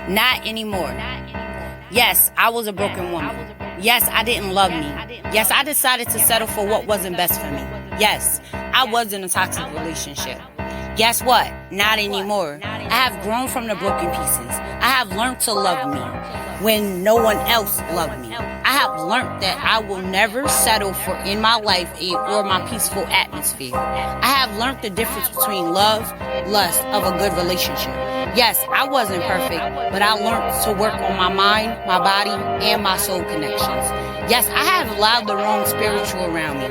Not anymore. Yes, I was a broken woman. Yes, I didn't love me. Yes, I decided to settle for what wasn't best for me. Yes, I was in a toxic relationship. Guess what? Not anymore. I have grown from the broken pieces. I have learned to love me when no one else loved me. I have learned that I will never settle for in my life or my peaceful atmosphere. I have learned the difference between love, lust of a good relationship. Yes, I wasn't perfect, but I learned to work on my mind, my body, and my soul connections. Yes, I have allowed the wrong spiritual around me.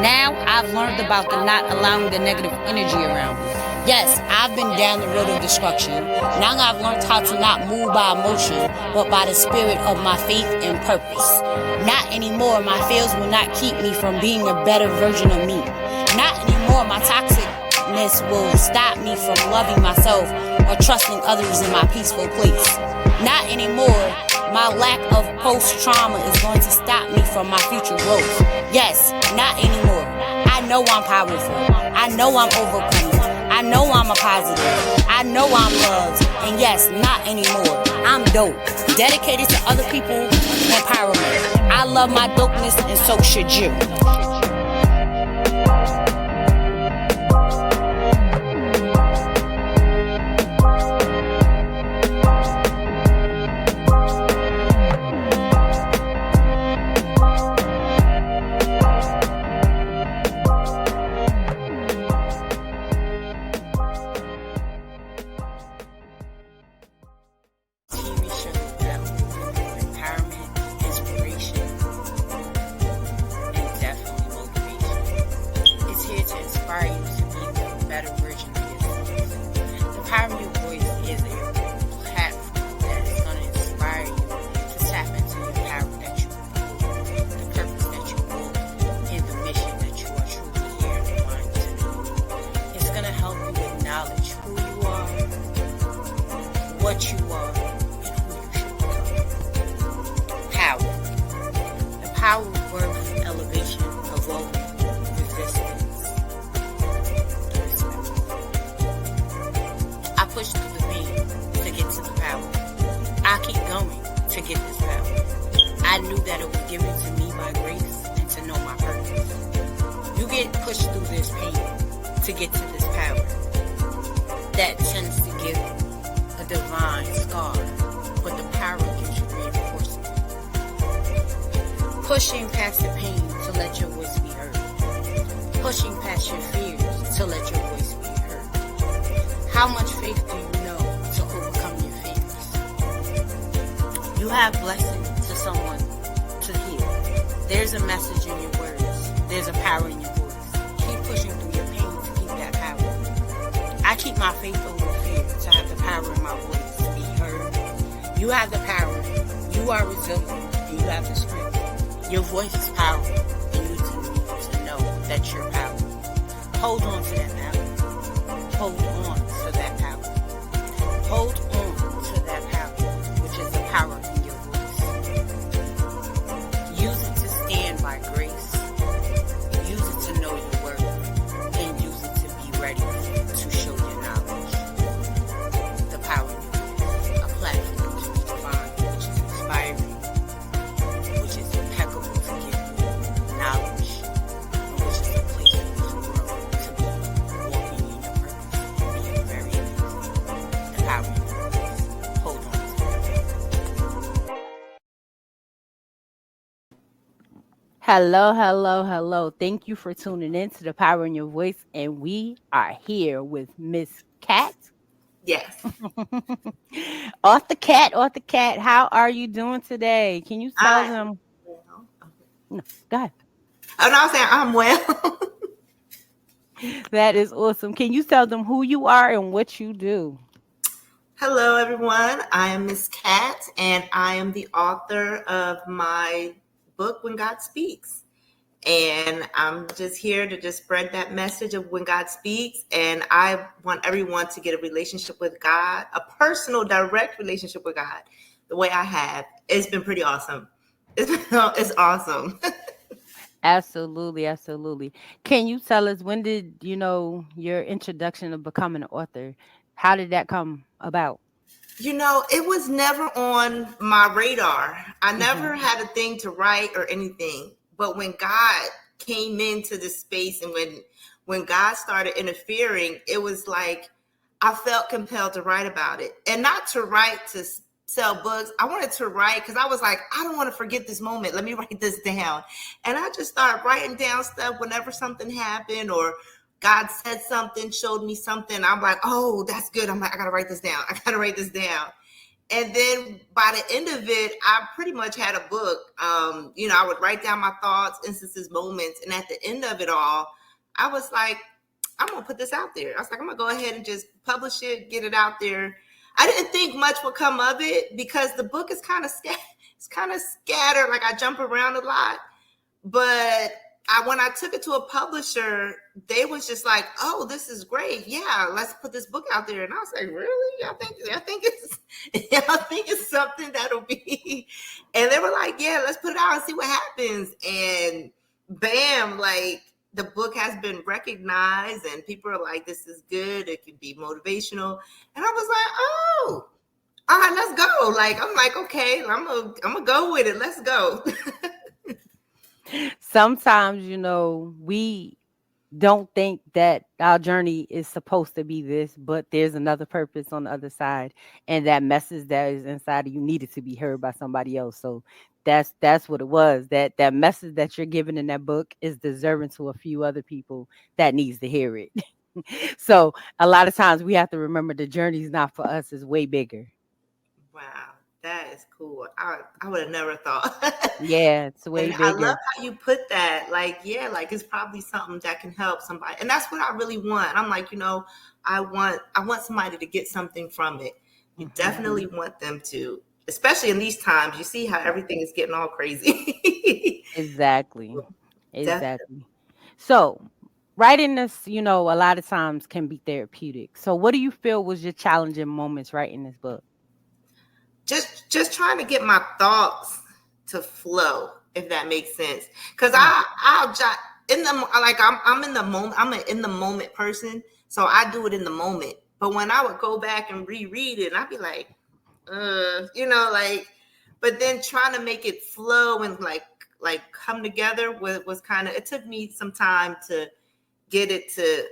Now I've learned about the not allowing the negative energy around me. Yes, I've been down the road of destruction. Now I've learned how to not move by emotion, but by the spirit of my faith and purpose. Not anymore, my fears will not keep me from being a better version of me. Not anymore, my toxicness will stop me from loving myself or trusting others in my peaceful place. Not anymore, my lack of post-trauma is going to stop me from my future growth. Yes, not anymore. I know I'm powerful. I know I'm overcoming. I know I'm a positive. I know I'm loved. And yes, not anymore. I'm dope. Dedicated to other people's empowerment. I love my dopeness and so should you. What you are and who you should become. Power. The power of worth, elevation, evolving, resistance. I push through the pain to get to the power. I keep going to get this power. I knew that it was given to me by grace and to know my purpose. You get pushed through this pain to get to this power. That tends to give a divine scar, but the power gives you reinforcement. Pushing past the pain to let your voice be heard. Pushing past your fears to let your voice be heard. How much faith do you know to overcome your fears? You have blessing to someone to hear. There's a message in your words. There's a power in your voice. Keep pushing through your pain to keep that power. I keep my faith over fear to have the power in my voice to be heard. You have the power. You are resilient and you have the strength. Your voice is powerful and you need to know that you're powerful. Hold on to that power. Hold on to that power. Hold on to that power, which is the power in your voice. Use it to stand by grace. Use it to know your worth. And use it to be ready to show your knowledge. The power in your voice. A platform which is divine, which is inspiring, which is impeccable to give you knowledge, and which is a place for you to grow, to be walking in your purpose, being very amazing. The power in your voice. Hold on to it. Hello. Thank you for tuning in to The Power in Your Voice. And we are here with Miss Cat. Yes. Author Cat, how are you doing today? Can you tell them? Well, No, go ahead. oh, no, I'm saying I'm well. That is awesome. Can you tell them who you are and what you do? Hello, everyone. I am Miss Cat, and I am the author of my book, When God Speaks. And I'm just here to just spread that message of when God speaks. And I want everyone to get a relationship with God, a personal, direct relationship with God, the way I have. It's been pretty awesome. It's awesome. Absolutely. Can you tell us when did your introduction of becoming an author? How did that come about? It was never on my radar. I never had a thing to write or anything. But when God came into this space and when God started interfering, it was like I felt compelled to write about it. And not to write to sell books. I wanted to write because I was like, I don't want to forget this moment. Let me write this down. And I just started writing down stuff whenever something happened or God said something, showed me something. I'm like, oh, that's good. I'm like, I got to write this down. I got to write this down. And then by the end of it, I pretty much had a book. I would write down my thoughts, instances, moments. And at the end of it all, I was like, I'm going to put this out there. I was like, I'm going to go ahead and just publish it, get it out there. I didn't think much would come of it because the book is kind of scattered. Like I jump around a lot. But when I took it to a publisher, they was just like, "Oh, this is great. Yeah, let's put this book out there." And I was like, "Really? I think it's something that'll be." And they were like, "Yeah, let's put it out and see what happens." And bam, like the book has been recognized, and people are like, "This is good. It can be motivational." And I was like, "Oh, all right, let's go." Like I'm like, "Okay, I'm gonna go with it. Let's go." Sometimes, we don't think that our journey is supposed to be this, but there's another purpose on the other side, and that message that is inside of you needed to be heard by somebody else. So that's what it was. That message that you're giving in that book is deserving to a few other people that needs to hear it. So a lot of times we have to remember the journey is not for us; it's way bigger. Wow, that is cool. I would have never thought. Yeah, it's way And I love bigger. how you put that. Like, yeah, like it's probably something that can help somebody. And that's what I really want. I'm like, I want somebody to get something from it. You definitely want them to, especially in these times. You see how everything is getting all crazy. Exactly. Definitely. Exactly. So, writing this, a lot of times can be therapeutic. So, what do you feel was your challenging moments writing this book? Just trying to get my thoughts to flow, if that makes sense. Because Mm. I'll jot in the like I'm in the moment. I'm an in the moment person, so I do it in the moment. But when I would go back and reread it, I'd be like, like. But then trying to make it flow and like come together was kind of. It took me some time to get it to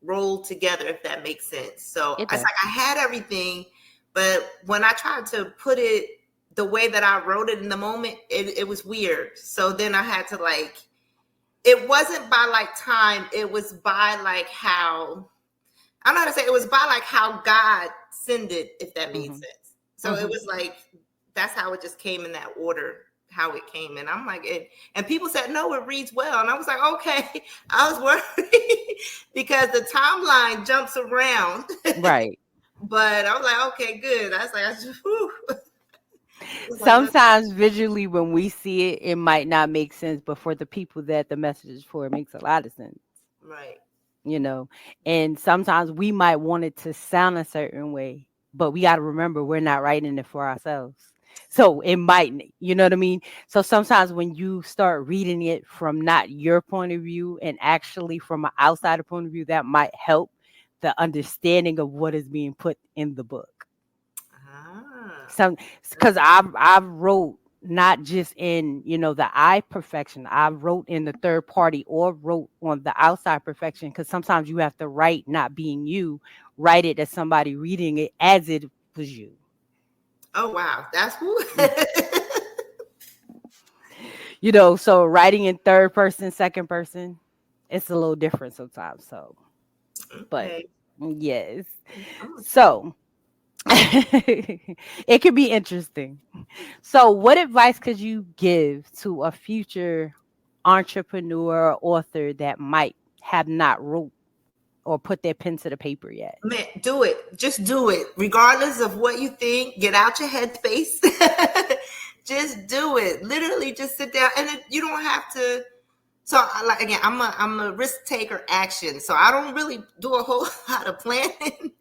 roll together, if that makes sense. So It it's does. like I had everything, but when I tried to put it the way that I wrote it in the moment, it was weird. So then I had to it wasn't by like time, it was by like how, I don't know how to say, it was by like how God sent it, if that made Hmm. sense. So it Hmm. was like, that's how it just came in that order, how it came. And I'm like, and people said, no, it reads well. And I was like, okay. I was worried because the timeline jumps around. Right. But I was like, okay, good. I was like, whew. I was like, let's, Sometimes visually, when we see it, it might not make sense, but for the people that the message is for, it makes a lot of sense. right. you know and sometimes we might want it to sound a certain way, but we got to remember we're not writing it for ourselves, so it might, what I mean. So sometimes when you start reading it from not your point of view and actually from an outsider point of view, that might help the understanding of what is being put in the book. Ah, Some because I've wrote not just in the eye perfection. I wrote in the third party or wrote on the outside perfection, because sometimes you have to write not being you, write it as somebody reading it as it was you. oh, wow. That's who. Mm. So writing in third person, second person, it's a little different sometimes. So, but Okay. yes. I'm gonna try. So it could be interesting. So, what advice could you give to a future entrepreneur or author that might have not wrote or put their pen to the paper yet? Man, do it. Just do it. Regardless of what you think, get out your headspace. Just do it. Literally just sit down. And you don't have to. So like again, I'm a risk taker action. So I don't really do a whole lot of planning.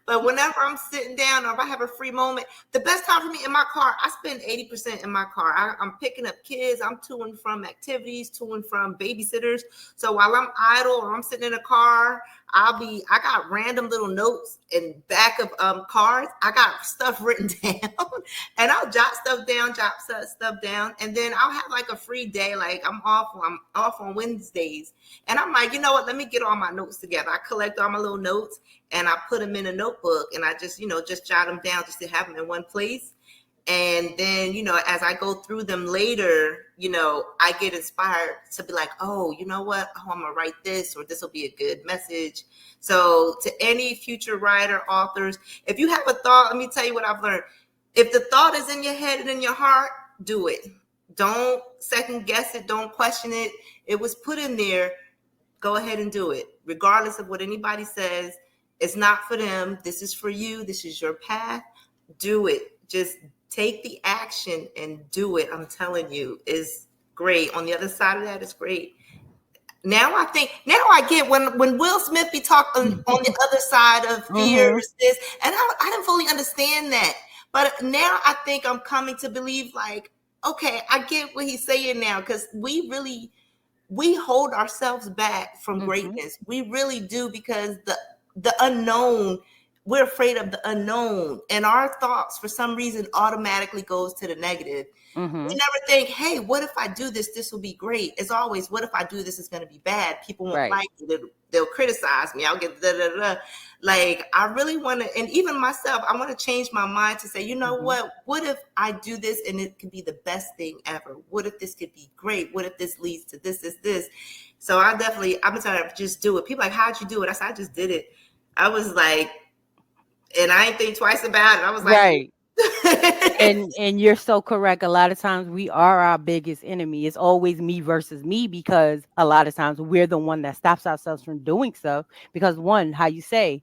But whenever I'm sitting down or if I have a free moment, the best time for me in my car, I spend 80% in my car. I'm picking up kids. I'm to and from activities, to and from babysitters. So while I'm idle or I'm sitting in a car, I got random little notes in back of cards. I got stuff written down, and I'll jot stuff down, and then I'll have like a free day. Like I'm off on Wednesdays, and I'm like, you know what? Let me get all my notes together. I collect all my little notes and I put them in a notebook, and I just jot them down just to have them in one place. And then, as I go through them later, I get inspired to be like, oh, you know what? Oh, I'm going to write this, or this will be a good message. So to any future writer, authors, if you have a thought, let me tell you what I've learned. If the thought is in your head and in your heart, do it. Don't second guess it. Don't question it. It was put in there. Go ahead and do it. Regardless of what anybody says, it's not for them. This is for you. This is your path. Do it. Just take the action and do it. I'm telling you, is great. On the other side of that, it's great. Now I get when Will Smith be talking on the other side of fears, this, and I didn't fully understand that. But now I think I'm coming to believe, like, okay, I get what he's saying now, because we hold ourselves back from greatness. We really do, because the unknown, we're afraid of the unknown, and our thoughts for some reason automatically goes to the negative. We never think, hey, what if I do this? This will be great. It's always, what if I do this? It's going to be bad. People won't like it. They'll criticize me. I'll get Like, I really want to, and even myself, I want to change my mind to say, you know what? What if I do this and it could be the best thing ever? What if this could be great? What if this leads to this? So I've been telling her, just do it. People are like, how'd you do it? I said, I just did it. I was like, and I ain't think twice about it. I was like, right. And you're so correct. A lot of times we are our biggest enemy. It's always me versus me, because a lot of times we're the one that stops ourselves from doing stuff. Because one, how you say,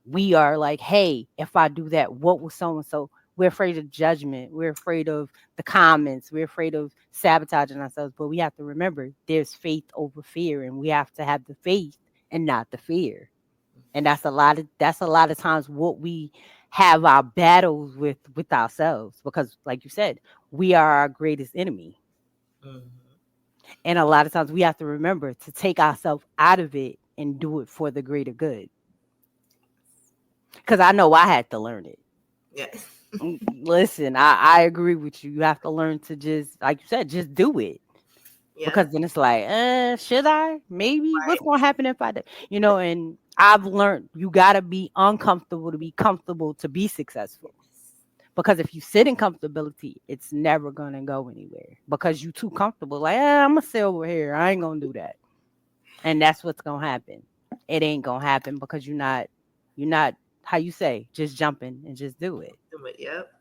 we are like, hey, if I do that, what will so and so? We're afraid of judgment. We're afraid of the comments. We're afraid of sabotaging ourselves. But we have to remember, there's faith over fear, and we have to have the faith and not the fear. And that's a lot of times what we have our battles with ourselves, because like you said, we are our greatest enemy. And a lot of times we have to remember to take ourselves out of it and do it for the greater good. Because I know I had to learn it. Yes. Listen, I agree with you. You have to learn to just, like you said, just do it. Yeah. Because then it's like, should I? Maybe. Right. What's going to happen if I do? And I've learned you got to be uncomfortable to be comfortable to be successful. Because if you sit in comfortability, it's never going to go anywhere, because you're too comfortable. Like, I'm going to sit over here. I ain't going to do that. And that's what's going to happen. It ain't going to happen, because you're not, how you say, just jumping and just do it. Yep.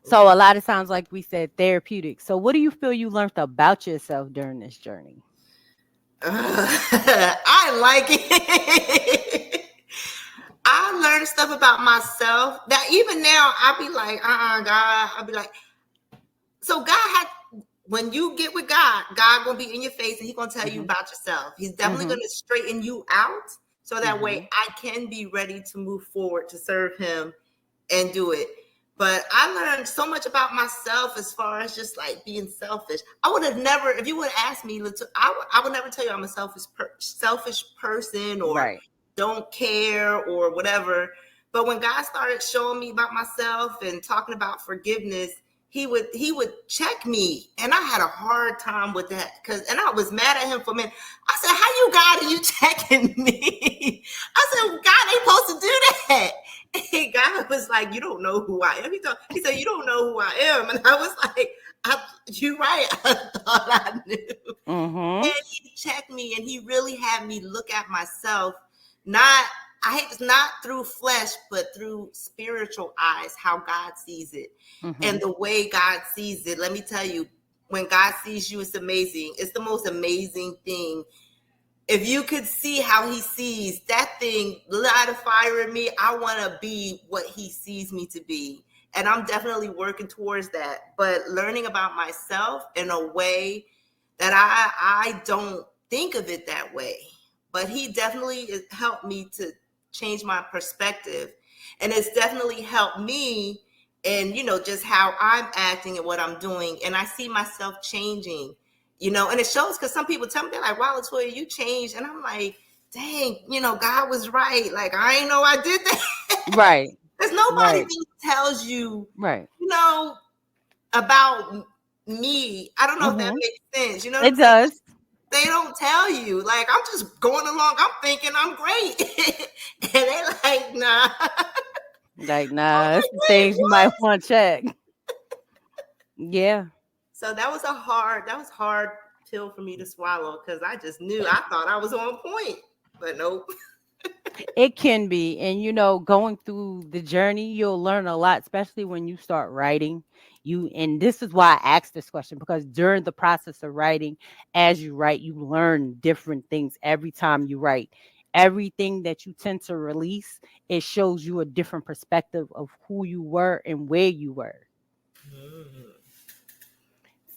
So a lot of times, like we said, therapeutic. So what do you feel you learned about yourself during this journey? I like it. I learned stuff about myself that even now I'll be like, God. I'll be like, so when you get with God gonna be in your face, and He's gonna tell you about yourself. He's definitely gonna straighten you out, so that way I can be ready to move forward to serve Him and do it. But I learned so much about myself as far as just like being selfish. I would have never, if you would have asked me, I would never tell you I'm a selfish person, or don't care or whatever. But when God started showing me about myself and talking about forgiveness, he would check me, and I had a hard time with that, and I was mad at Him for a minute. I said, "How you, God, are you checking me?" I said, "God ain't supposed to do that." And God was like, "You don't know who I am." He said, "You don't know who I am," and I was like, "You're right. I thought I knew." And He checked me, and He really had me look at myself, not through flesh, but through spiritual eyes, how God sees it. And the way God sees it, let me tell you, when God sees you, it's amazing. It's the most amazing thing. If you could see how He sees, that thing light a fire in me. I want to be what He sees me to be. And I'm definitely working towards that. But learning about myself in a way that I don't think of it that way. But He definitely has helped me to change my perspective. And it's definitely helped me in, just how I'm acting and what I'm doing. And I see myself changing, and it shows, because some people tell me, they're like, "Wow, Latoya, you changed." And I'm like, dang, God was right. Like, I ain't know I did that. Right. Because nobody Right. really tells you, Right. about me. I don't know if that Mm-hmm. makes sense. You know what It I'm saying? does. They don't tell you. Like, I'm just going along. I'm thinking I'm great. And they like, nah. Like, I'm nah, it's like, some wait, things you what? might want to check. Yeah. So that was hard pill for me to swallow because I just knew I thought I was on point. But nope. It can be. And going through the journey, you'll learn a lot, especially when you start writing. And this is why I asked this question, because during the process of writing, as you write, you learn different things every time you write. Everything that you tend to release, it shows you a different perspective of who you were and where you were. Mm.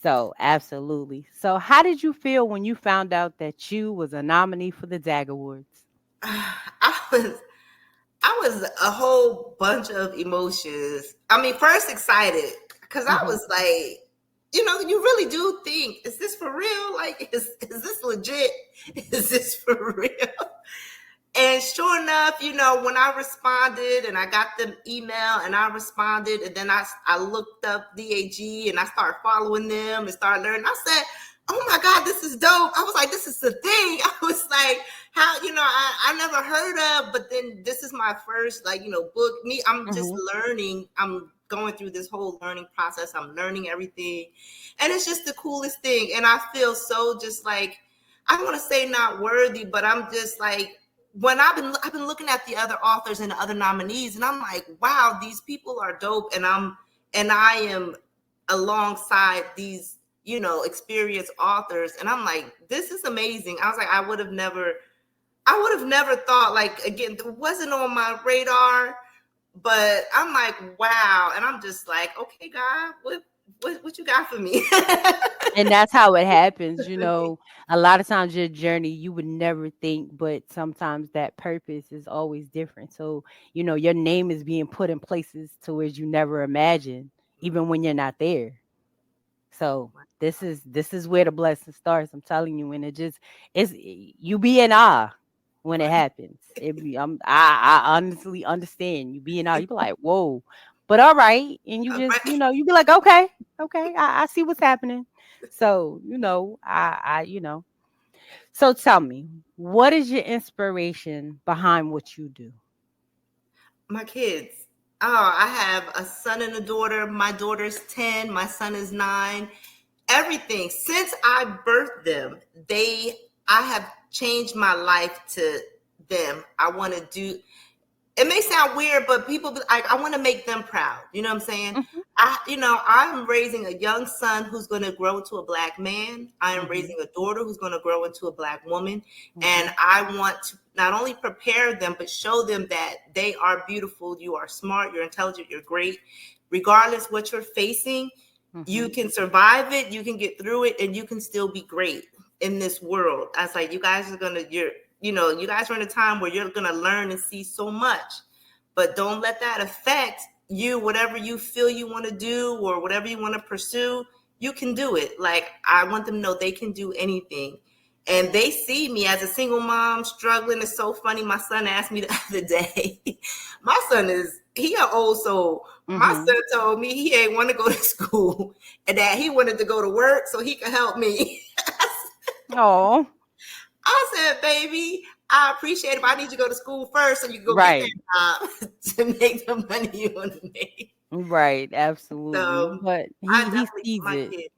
So, absolutely. So, how did you feel when you found out that you was a nominee for the D.A.G Awards? I was a whole bunch of emotions. I mean, first excited because I Mhm. was like, you really do think, is this for real? Like, is this legit? Is this for real? And sure enough, when I responded and I got the email and I responded, and then I looked up D.A.G and I started following them and started learning. I said, oh my God, this is dope. I was like, this is the thing. I was like, how, I never heard of, but then this is my first, book. I'm just Mhm. learning. I'm going through this whole learning process. I'm learning everything. And it's just the coolest thing. And I feel so just like, I don't want to say not worthy, but I'm just like, when I've been looking at the other authors and the other nominees, and I'm like, wow, these people are dope, and I am alongside these, experienced authors, and I'm like, this is amazing. I was like, I would have never thought, like, again, it wasn't on my radar, but I'm like, wow, and I'm just like, okay, God, what you got for me? And that's how it happens. A lot of times your journey, you would never think, but sometimes that purpose is always different. So, your name is being put in places to where you never imagined, even when you're not there. So this is where the blessing starts. I'm telling you, and you be in awe when it Right. happens. I honestly understand. You be in awe. You be like, whoa. But all right. And you just, Right. you be like, okay, I see what's happening. So, I. So tell me, what is your inspiration behind what you do? My kids. Oh, I have a son and a daughter. My daughter's 10, my son is 9. Everything since I birthed them, I have changed my life to them. I want to do, it may sound weird, but I want to make them proud. You know what I'm saying? Hmm. I'm raising a young son who's going to grow into a black man. I am Hmm. raising a daughter who's going to grow into a black woman. Hmm. And I want to not only prepare them, but show them that they are beautiful. You are smart. You're intelligent. You're great. Regardless what you're facing, you Hmm. can survive it. You can get through it, and you can still be great in this world. I was like, you guys are going to, you guys are in a time where you're going to learn and see so much, but don't let that affect you. Whatever you feel you want to do or whatever you want to pursue, you can do it. Like, I want them to know they can do anything. And they see me as a single mom struggling. It's so funny. My son asked me the other day, my son he an old soul. My Hmm. son told me he ain't want to go to school and that he wanted to go to work so he could help me. Oh, I said, baby, I appreciate it, but I need you to go to school first so you can go get right. that job to make the money you want to make. Right, absolutely. So But I he definitely sees my it. kids.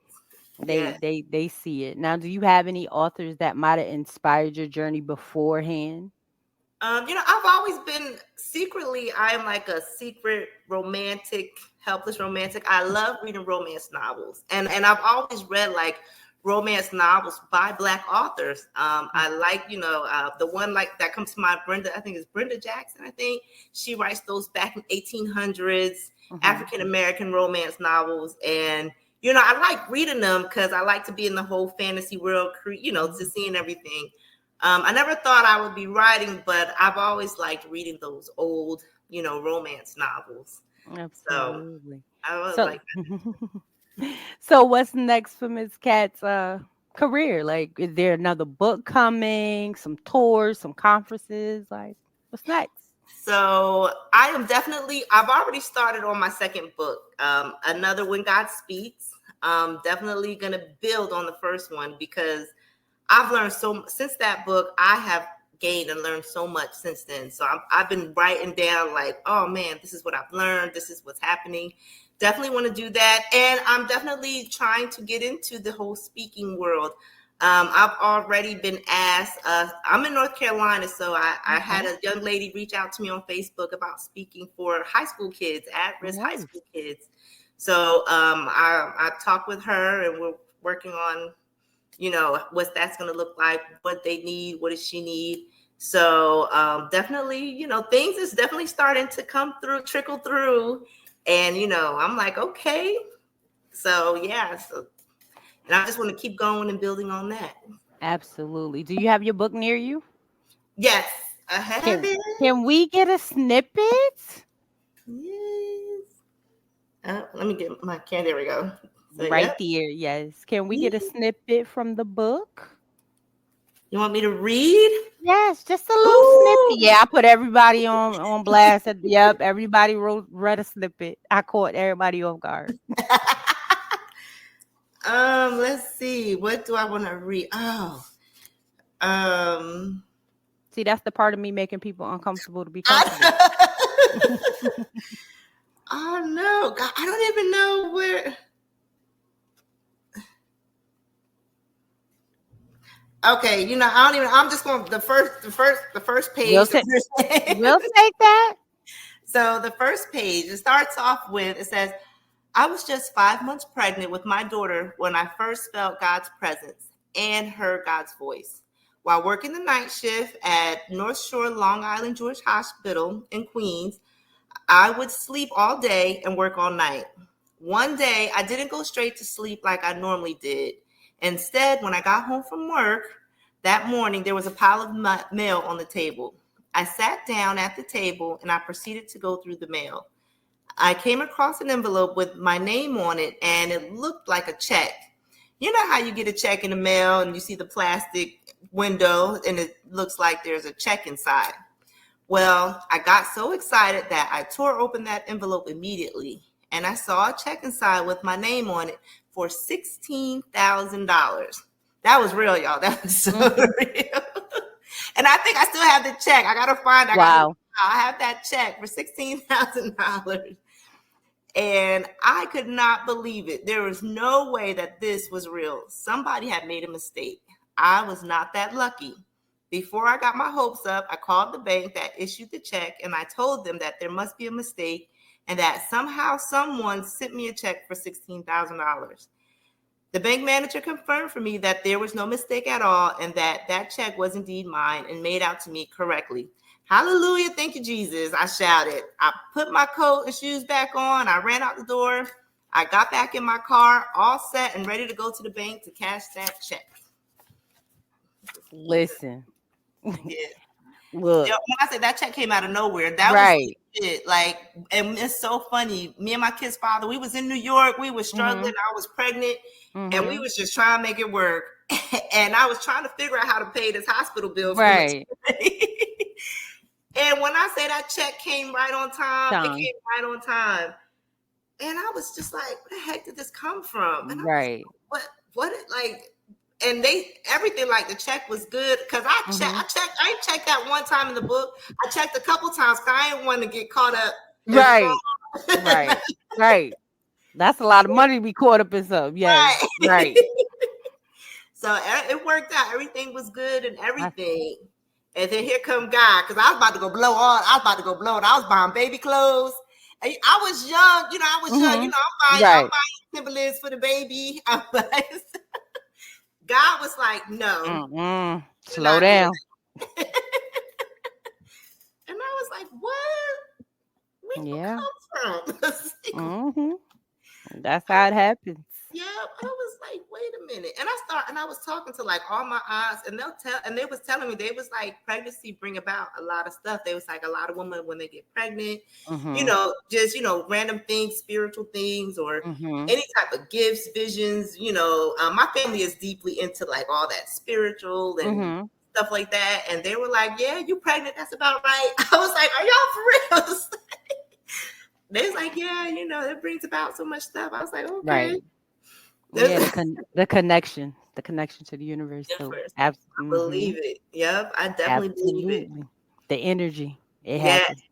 They Yes. they they see it. Now, do you have any authors that might have inspired your journey beforehand? I've always been secretly, I'm like a secret romantic, helpless romantic. I love reading romance novels. And I've always read like romance novels by Black authors. I Mhm, like, the one like that comes to mind, Brenda, I think it's Brenda Jackson, I think. She writes those back in 1800s, mhm, African American romance novels. And, I like reading them because I like to be in the whole fantasy world, to mhm. seeing everything. I never thought I would be writing, but I've always liked reading those old, romance novels. So Absolutely. I was So like, so what's next for Miss Katz? career? Like, is there another book coming? Some tours, some conferences? Like, what's next? So I've already started on my second book, another When God Speaks. Definitely going to build on the first one because I've learned since that book. I have gained and learned so much since then. So I've been writing down like, oh man, this is what I've learned. This is what's happening. Definitely want to do that. And I'm definitely trying to get into the whole speaking world. I've already been asked. I'm in North Carolina, so I had a young lady reach out to me on Facebook about speaking for high school kids, at-risk high school kids. So I talked with her, and we're working on, what that's going to look like, what they need, what does she need. So definitely, things is definitely starting to trickle through, and I'm like, okay, so yeah, and I just want to keep going and building on that. Absolutely. Do you have your book near you? Yes, I have it. Can we get a snippet? Yes. Let me get my can. There we go. So, Right yep. there, yes. Can we get a snippet from the book? You want me to read? Yes, just a little snippet. Ooh. Yeah, I put everybody on blast. Yep, everybody read a snippet. I caught everybody off guard. Let's see. What do I want to read? Oh. See, that's the part of me making people uncomfortable to be comfortable. Oh no, God, I don't even know where. Okay, I don't even. I'm just going the first page. We'll take that. So the first page, it starts off with, it says, I was just 5 months pregnant with my daughter when I first felt God's presence and heard God's voice. While working the night shift at North Shore Long Island Jewish Hospital in Queens, I would sleep all day and work all night. One day, I didn't go straight to sleep like I normally did. Instead, when I got home from work that morning, there was a pile of mail on the table. I sat down at the table and I proceeded to go through the mail. I came across an envelope with my name on it, and it looked like a check. You know how you get a check in the mail and you see the plastic window and it looks like there's a check inside? Well, I got so excited that I tore open that envelope immediately, and I saw a check inside with my name on it for $16,000. That was real, y'all. That was so real. And I think I still have the check. I gotta find. I have that check for $16,000. And I could not believe it. There was no way that this was real. Somebody had made a mistake. I was not that lucky. Before I got my hopes up, I called the bank that issued the check and I told them that there must be a mistake and that somehow someone sent me a check for $16,000. The bank manager confirmed for me that there was no mistake at all and that check was indeed mine and made out to me correctly. Hallelujah. Thank you, Jesus. I shouted. I put my coat and shoes back on. I ran out the door. I got back in my car, all set and ready to go to the bank to cash that check. Listen. Yeah. Look. When I say that check came out of nowhere, that was it. Like, and it's so funny. Me and my kid's father, we was in New York. We was struggling. I was pregnant, and we was just trying to make it work. And I was trying to figure out how to pay this hospital bill. Right. And when I say that check came right on time, it came right on time. And I was just like, where the heck did this come from? And I was like, like, and everything, like the check was good. Cause I ain't checked that one time in the book. I checked a couple times cause I didn't want to get caught up. Right. That's a lot of money to be caught up in something. Yeah. Right. So it worked out. Everything was good and everything. And then here come God, because I was about to go blow on. I was buying baby clothes. And I was young, I'm buying Timberlands for the baby. God was like, no. Slow down. And I was like, what? Where did it come from? That's how it happens. Yeah, I was like, wait a a minute. And I was talking to like all my aunts, and they was telling me, they was like, pregnancy bring about a lot of stuff. They was like, a lot of women when they get pregnant, Mm-hmm. just random things, spiritual things, or Mm-hmm. any type of gifts, visions. My family is deeply into like all that spiritual and Mm-hmm. stuff like that. And they were like, "Yeah, you pregnant? That's about right." I was like, "Are y'all for real?" They was like, "Yeah, it brings about so much stuff." I was like, "Okay." Right. Yeah, the connection to the universe. So First, I mm-hmm. believe it. Yep, I definitely believe it. Absolutely. The energy. It Yes. happens.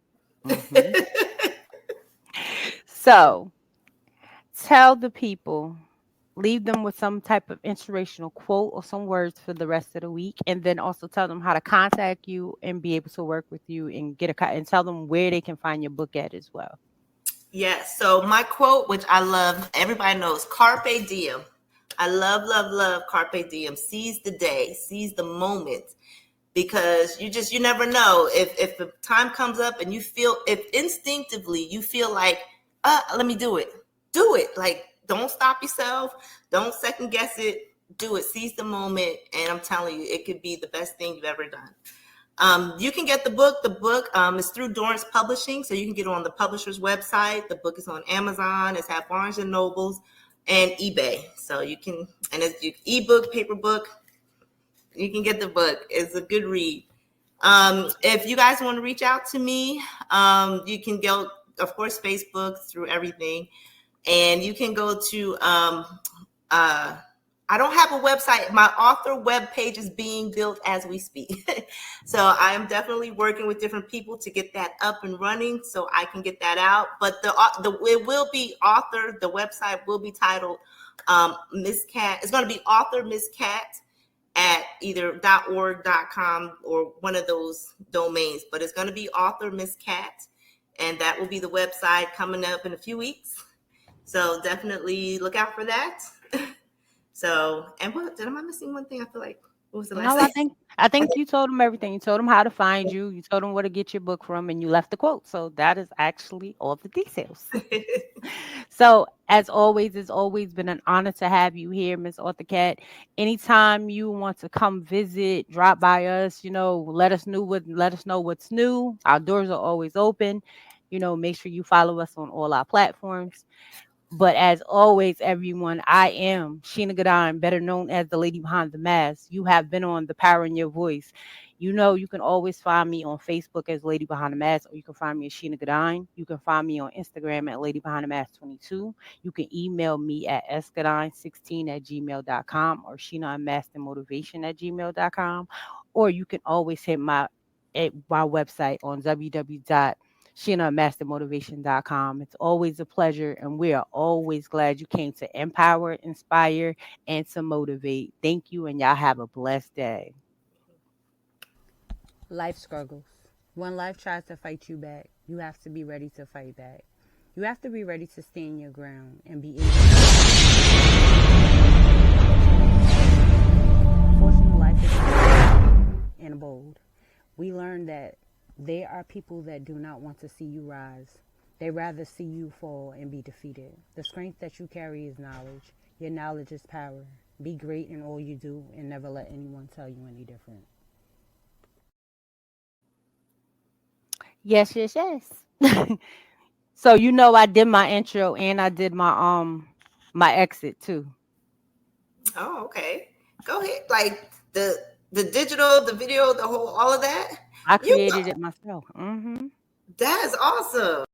Mm-hmm. So tell the people, leave them with some type of inspirational quote or some words for the rest of the week, and then also tell them how to contact you and be able to work with you and and tell them where they can find your book at as well. Yes. So my quote, which I love, everybody knows, carpe diem. I love, love, love carpe diem. Seize the day, seize the moment, because you never know if the time comes up and you feel, if instinctively you feel like, let me do it. Like, don't stop yourself, don't second guess it, do it, seize the moment. And I'm telling you, it could be the best thing you've ever done. You can get the book. The book is through Dorrance Publishing, so you can get it on the publisher's website. The book is on Amazon. It's at Barnes and Nobles and eBay. So you can, and it's ebook, paper book. You can get the book. It's a good read. If you guys want to reach out to me, you can go, of course, Facebook, through everything, and you can go to I don't have a website. My author web page is being built as we speak. So I am definitely working with different people to get that up and running so I can get that out. But it will be author. The website will be titled Miss Cat. It's going to be author Miss Cat at either .org.com or one of those domains. But it's going to be author Miss Cat, and that will be the website coming up in a few weeks. So definitely look out for that. So, and am I missing one thing? I feel like, what was the last No, thing? I think you told them everything. You told them how to find you. You told them where to get your book from, and you left the quote. So that is actually all the details. So, as always, it's always been an honor to have you here, Miss Author Cat. Anytime you want to come visit, drop by us, let us know what's new. Our doors are always open. Make sure you follow us on all our platforms. But as always, everyone, I am Sheena Godin, better known as the lady behind the mask. You have been on The Power in Your Voice. You can always find me on Facebook as Lady Behind the Mask, or you can find me as Sheena Godin. You can find me on Instagram at Lady Behind the Mask 22. You can email me at sgodin16@gmail.com or SheenaUnmaskedMotivation@gmail.com. Or you can always hit my website on www.SheenaUnmaskedMotivation.com. It's always a pleasure, and we are always glad you came to empower, inspire, and to motivate. Thank you, and y'all have a blessed day. Life struggles. When life tries to fight you back, you have to be ready to fight back. You have to be ready to stand your ground and be able to. Fortunately, life is and bold. We learned that there are people that do not want to see you rise. They rather see you fall and be defeated. The strength that you carry is knowledge. Your knowledge is power. Be great in all you do and never let anyone tell you any different. Yes, yes, yes. So I did my intro and I did my exit too. Oh, okay. Go ahead. Like the digital, the video, the whole, all of that. I You, created it myself. that is awesome.